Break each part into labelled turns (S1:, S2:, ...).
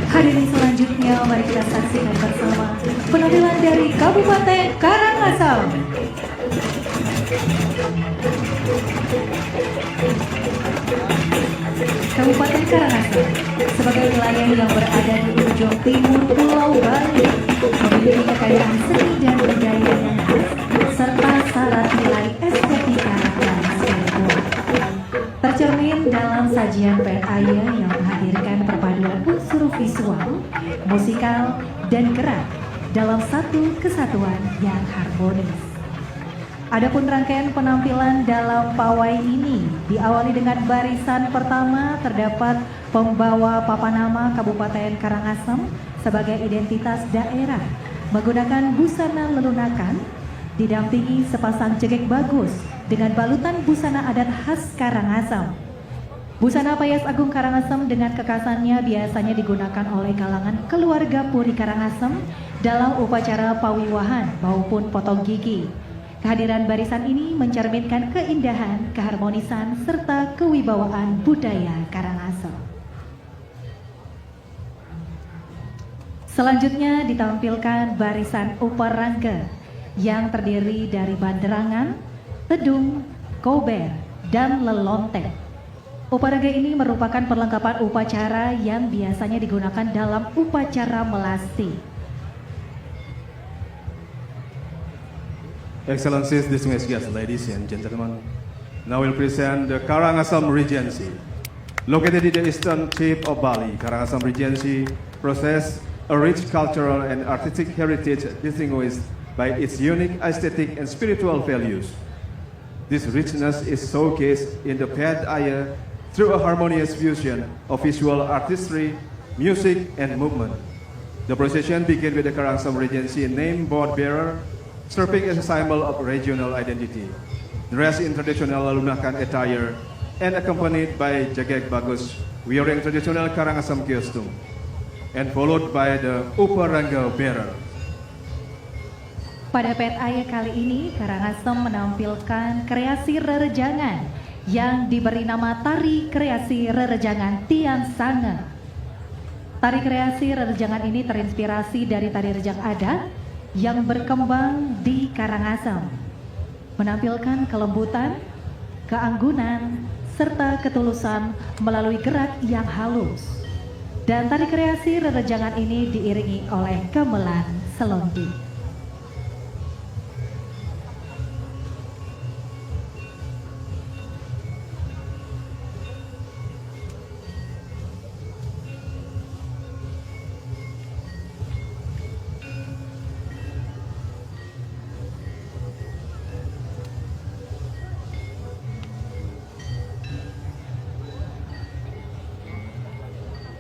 S1: Hadirin selanjutnya, mari kita saksikan bersama penampilan dari Kabupaten Karangasem. Kabupaten Karangasem sebagai wilayah yang berada di ujung timur Pulau Bali memiliki kekayaan seni dan budaya yang khas serta syarat nilai estetika dan spiritual. Tercermin dalam sajian Pet Aya yang menghadirkan perpaduan unsur visual, musikal, dan gerak dalam satu kesatuan yang harmonis. Adapun rangkaian penampilan dalam pawai ini diawali dengan barisan pertama terdapat pembawa papanama Kabupaten Karangasem sebagai identitas daerah menggunakan busana lelunakan, didampingi sepasang cegek bagus dengan balutan busana adat khas Karangasem. Busana Payas Agung Karangasem dengan kekhasannya biasanya digunakan oleh kalangan keluarga Puri Karangasem dalam upacara pawiwahan maupun potong gigi. Kehadiran barisan ini mencerminkan keindahan, keharmonisan, serta kewibawaan budaya Karangasem. Selanjutnya ditampilkan barisan Uparangga yang terdiri dari banderangan, tedung, kober, dan lelonteng. Uparangga ini merupakan perlengkapan upacara yang biasanya digunakan dalam upacara melasti.
S2: Excellencies, distinguished guests, ladies and gentlemen, now we'll present the Karangasem Regency. Located in the eastern tip of Bali, Karangasem Regency possesses a rich cultural and artistic heritage distinguished by its unique aesthetic and spiritual values. This richness is showcased in the Pet Aya through a harmonious fusion of visual artistry, music, and movement. The procession begins with the Karangasem Regency named board bearer, serving as a symbol of regional identity, dressed in traditional Lunakan attire and accompanied by Jagek Bagus wearing traditional Karangasem costume, and followed by the Uparangga bearer.
S1: Pada Pet Aya kali ini, Karangasem menampilkan kreasi rerejangan yang diberi nama Tari Kreasi Rerejangan Tiang Sange. Tari kreasi rerejangan ini terinspirasi dari tari rejang adat yang berkembang di Karangasem, menampilkan kelembutan, keanggunan, serta ketulusan melalui gerak yang halus. Dan tari kreasi rerejangan ini diiringi oleh gamelan selonding.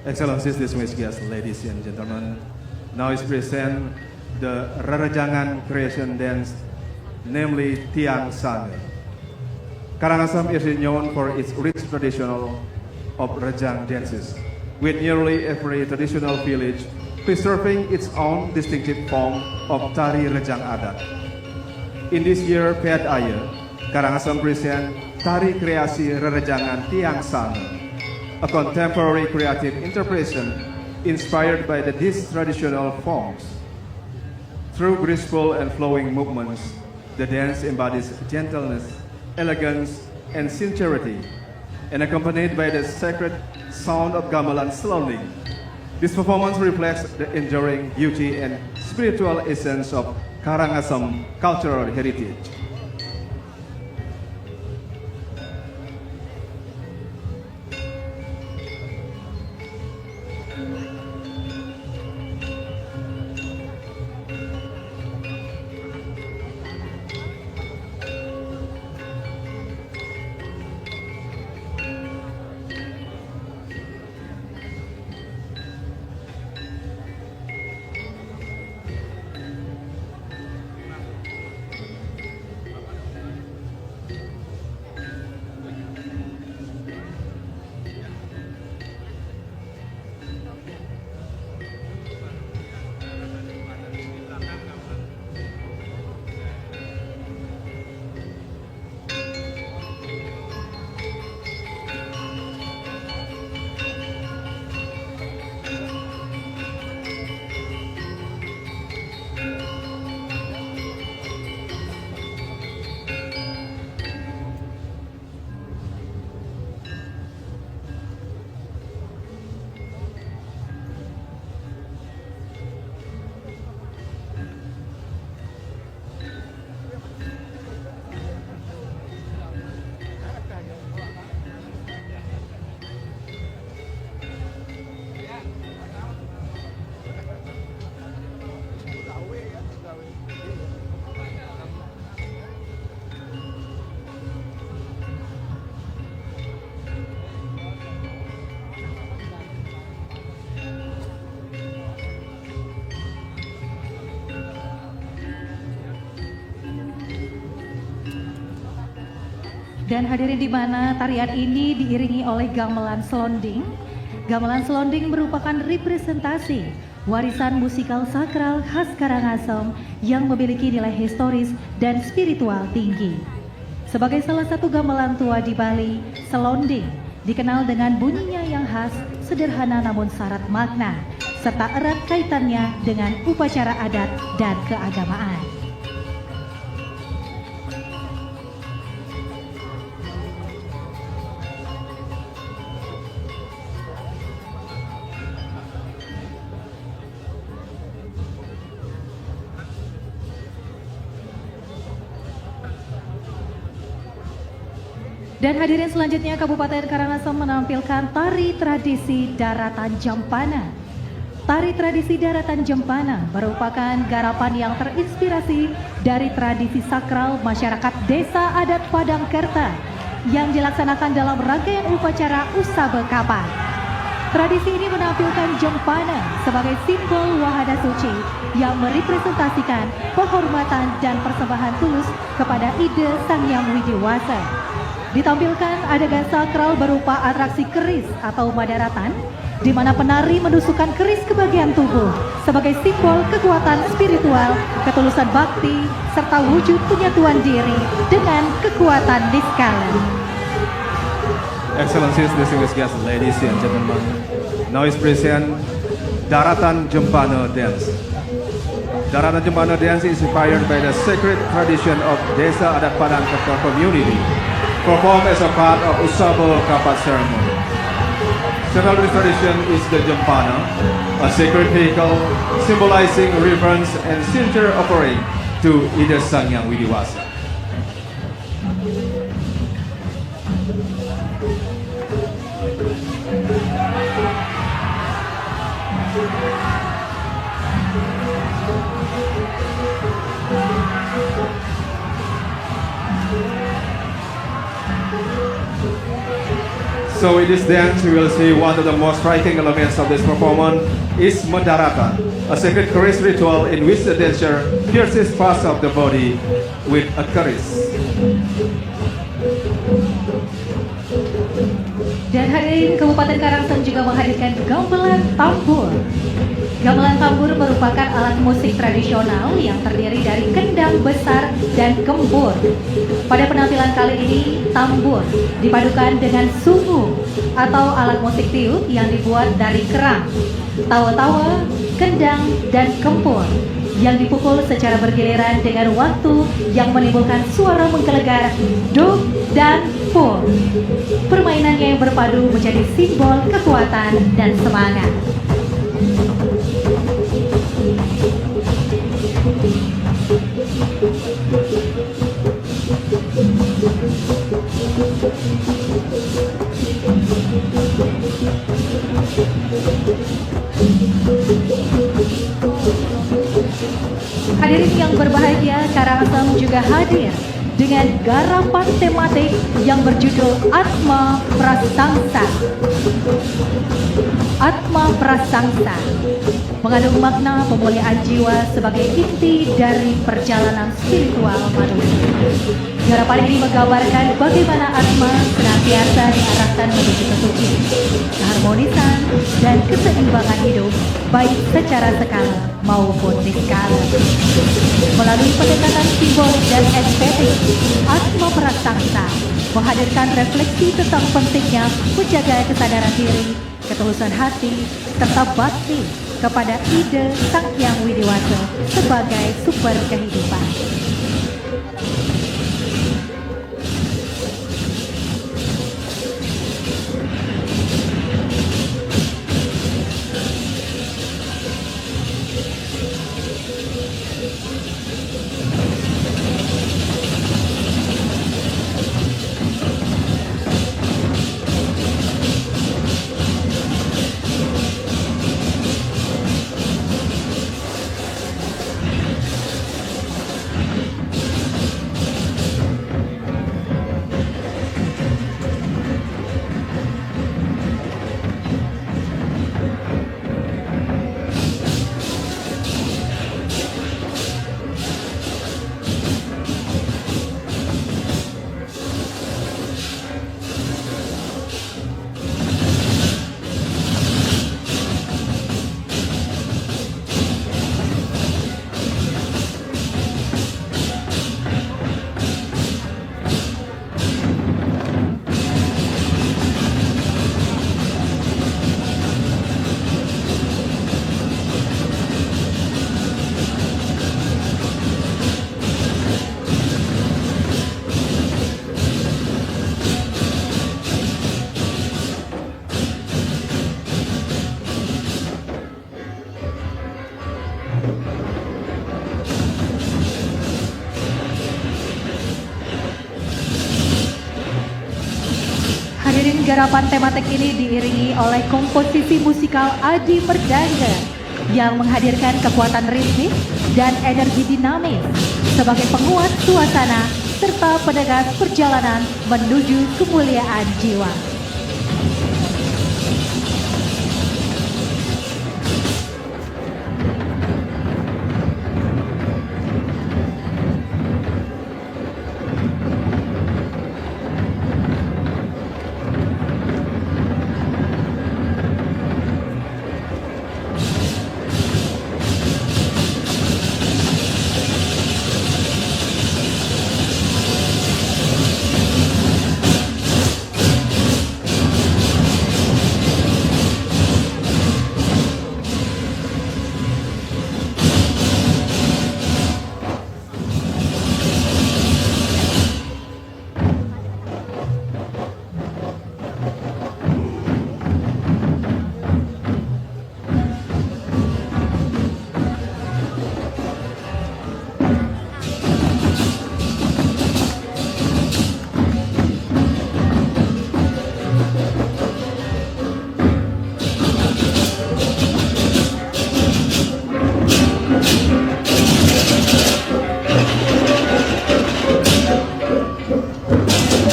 S2: Excellencies, distinguished guests, ladies and gentlemen, now is present the Rerejangan creation dance, namely Tiang Sange. Karangasem is known for its rich traditional of Rejang dances, with nearly every traditional village preserving its own distinctive form of Tari Rejang Adat. In this year, Pet Aya, Karangasem present Tari Kreasi Rerejangan Tiang Sange, a contemporary creative interpretation inspired by these traditional forms. Through graceful and flowing movements, the dance embodies gentleness, elegance, and sincerity, and accompanied by the sacred sound of gamelan selonding. This performance reflects the enduring beauty and spiritual essence of Karangasem cultural heritage.
S1: Dan hadirin di mana tarian ini diiringi oleh gamelan selonding. Gamelan selonding merupakan representasi warisan musikal sakral khas Karangasem yang memiliki nilai historis dan spiritual tinggi. Sebagai salah satu gamelan tua di Bali, selonding dikenal dengan bunyinya yang khas, sederhana namun syarat makna, serta erat kaitannya dengan upacara adat dan keagamaan. Dan hadirin selanjutnya Kabupaten Karangasem menampilkan tari tradisi Daratan Jempana. Tari tradisi Daratan Jempana merupakan garapan yang terinspirasi dari tradisi sakral masyarakat Desa Adat Padangkerta yang dilaksanakan dalam rangkaian upacara Usabe Kapan. Tradisi ini menampilkan Jempana sebagai simbol wahana suci yang merepresentasikan penghormatan dan persembahan tulus kepada ide Sang Hyang Widiwasa. Ditampilkan adegan sakral berupa atraksi keris atau madaratan, di mana penari menusukkan keris ke bagian tubuh sebagai simbol kekuatan spiritual, ketulusan bakti, serta wujud penyatuan diri dengan kekuatan niskala.
S2: Excellencies, distinguished guests, ladies and gentlemen, now is present Daratan Jempana dance. Daratan Jempana dance is inspired by the sacred tradition of Desa Adat Padangkerta community, performed as a part of Usabe Kapat ceremony. Central to this tradition is the Jempana, a sacred vehicle symbolizing reverence and sincere offering to Ida Sang Hyang Widiwasa. So in this dance, we will see one of the most striking elements of this performance is Madaratan, a sacred keris ritual in which the dancer pierces parts of the body with a keris.
S1: Dan hadirin Kabupaten Karangasem juga menghadirkan gamelan tambur. Gamelan tambur merupakan alat musik tradisional yang terdiri dari kendang besar dan gembur. Pada penampilan kali ini, tambur dipadukan dengan sungu atau alat musik tiup yang dibuat dari kerang, tawa-tawa, kendang, dan kempur yang dipukul secara bergiliran dengan waktu yang menimbulkan suara menggelegar, duk, dan pul. Permainannya yang berpadu menjadi simbol kekuatan dan semangat. Hadirin yang berbahagia, Karangasem juga hadir dengan garapan tematik yang berjudul Atma Prasangsa. Atma Prasangsa mengandung makna pemuliaan jiwa sebagai inti dari perjalanan spiritual manusia. Garapan ini menggambarkan bagaimana Atma senantiasa diarahkan menuju kesucian, keharmonisan, dan keseimbangan hidup, baik secara skala maupun niskala. Melalui pendekatan simbolik dan estetik, Atma Prasangsa menghadirkan refleksi tentang pentingnya menjaga kesadaran diri, ketulusan hati, serta bakti kepada ide Sang Hyang Widiwasa sebagai sumber kehidupan. garapan tematik ini diiringi oleh komposisi musikal Adi Perdana yang menghadirkan kekuatan ritmik dan energi dinamis sebagai penguat suasana serta penegas perjalanan menuju kemuliaan jiwa.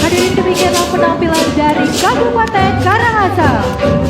S1: Hadirin, demikianlah penampilan dari Kabupaten Karangasem.